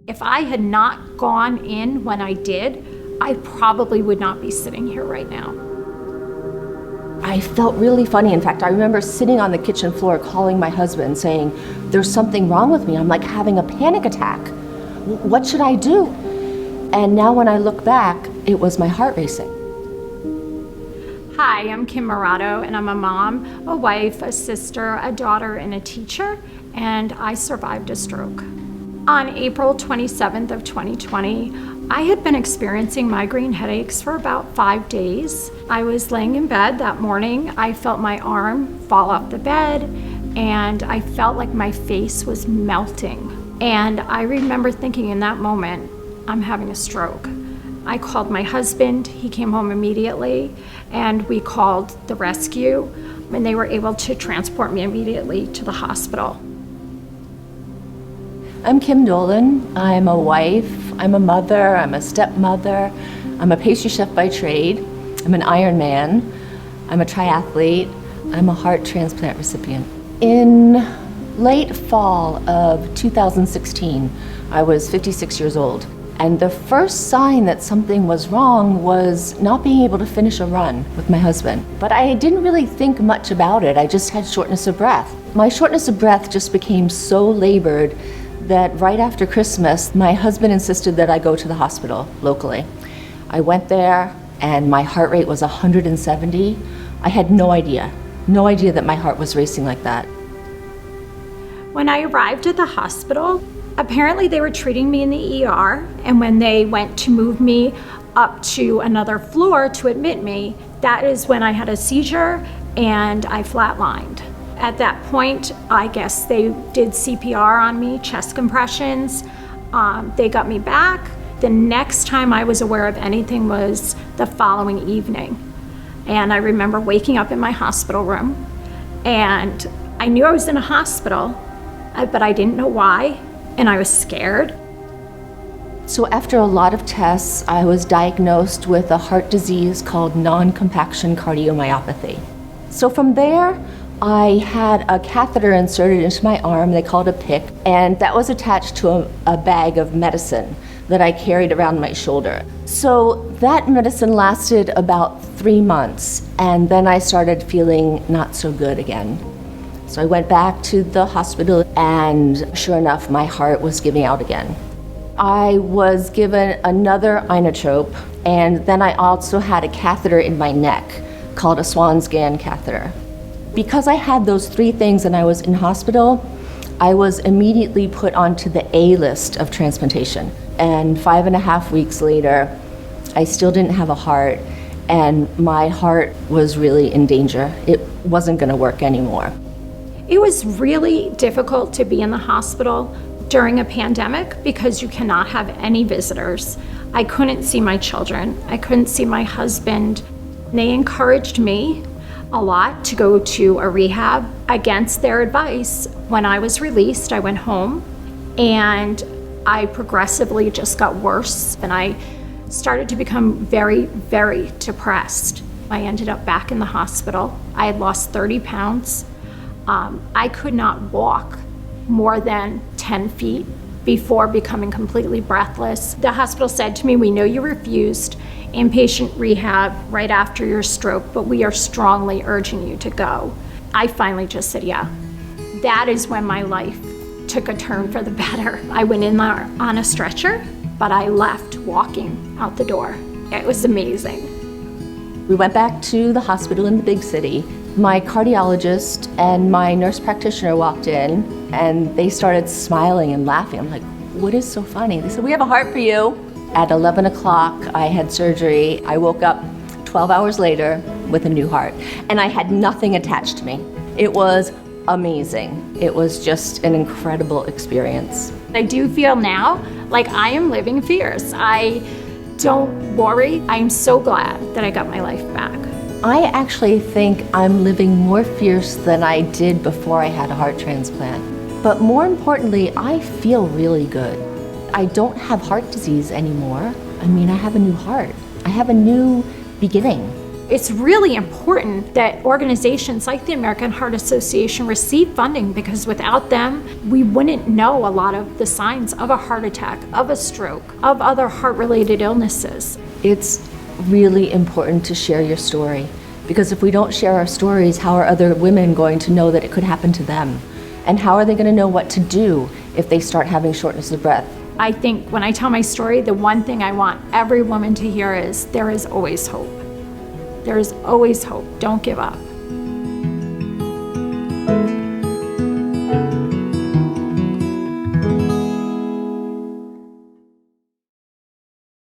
If I had not gone in when I did, I probably would not be sitting here right now. I felt really funny. In fact, I remember sitting on the kitchen floor calling my husband saying, there's something wrong with me. I'm like having a panic attack. What should I do? And now when I look back, it was my heart racing. Hi, I'm Kim Morato, and I'm a mom, a wife, a sister, a daughter, and a teacher, and I survived a stroke. On April 27th of 2020, I had been experiencing migraine headaches for about 5 days. I was laying in bed that morning. I felt my arm fall off the bed, and I felt like my face was melting. And I remember thinking in that moment, I'm having a stroke. I called my husband, he came home immediately, and we called the rescue, and they were able to transport me immediately to the hospital. I'm Kim Dolan. I'm a wife, I'm a mother, I'm a stepmother, I'm a pastry chef by trade, I'm an Ironman, I'm a triathlete, I'm a heart transplant recipient. In late fall of 2016, I was 56 years old. And the first sign that something was wrong was not being able to finish a run with my husband. But I didn't really think much about it. I just had shortness of breath. My shortness of breath just became so labored that right after Christmas, my husband insisted that I go to the hospital locally. I went there and my heart rate was 170. I had no idea that my heart was racing like that. When I arrived at the hospital, apparently they were treating me in the ER, and when they went to move me up to another floor to admit me, that is when I had a seizure and I flatlined. At that point, I guess they did CPR on me, chest compressions. They got me back. The next time I was aware of anything was the following evening. And I remember waking up in my hospital room, and I knew I was in a hospital, but I didn't know why, and I was scared. So after a lot of tests, I was diagnosed with a heart disease called non-compaction cardiomyopathy. So from there, I had a catheter inserted into my arm, they called it a PICC, and that was attached to a bag of medicine that I carried around my shoulder. So that medicine lasted about 3 months, and then I started feeling not so good again. So I went back to the hospital, and sure enough, my heart was giving out again. I was given another inotrope, and then I also had a catheter in my neck called a Swan-Ganz catheter. Because I had those 3 things and I was in hospital, I was immediately put onto the A list of transplantation. And 5.5 weeks later, I still didn't have a heart, and my heart was really in danger. It wasn't gonna work anymore. It was really difficult to be in the hospital during a pandemic because you cannot have any visitors. I couldn't see my children. I couldn't see my husband. They encouraged me a lot to go to a rehab against their advice. When I was released, I went home, and I progressively just got worse, and I started to become very, very depressed. I ended up back in the hospital. I had lost 30 pounds. I could not walk more than 10 feet before becoming completely breathless. The hospital said to me, "We know you refused inpatient rehab right after your stroke, but we are strongly urging you to go." I finally just said, yeah. That is when my life took a turn for the better. I went in there on a stretcher, but I left walking out the door. It was amazing. We went back to the hospital in the big city. My cardiologist and my nurse practitioner walked in, and they started smiling and laughing. I'm like, what is so funny? They said, "We have a heart for you." At 11 o'clock, I had surgery. I woke up 12 hours later with a new heart, and I had nothing attached to me. It was amazing. It was just an incredible experience. I do feel now like I am living fierce. I don't worry. I am so glad that I got my life back. I actually think I'm living more fierce than I did before I had a heart transplant. But more importantly, I feel really good. I don't have heart disease anymore. I mean, I have a new heart. I have a new beginning. It's really important that organizations like the American Heart Association receive funding, because without them, we wouldn't know a lot of the signs of a heart attack, of a stroke, of other heart-related illnesses. It's really important to share your story, because if we don't share our stories, how are other women going to know that it could happen to them? And how are they going to know what to do if they start having shortness of breath? I think when I tell my story, the one thing I want every woman to hear is there is always hope. There is always hope. Don't give up.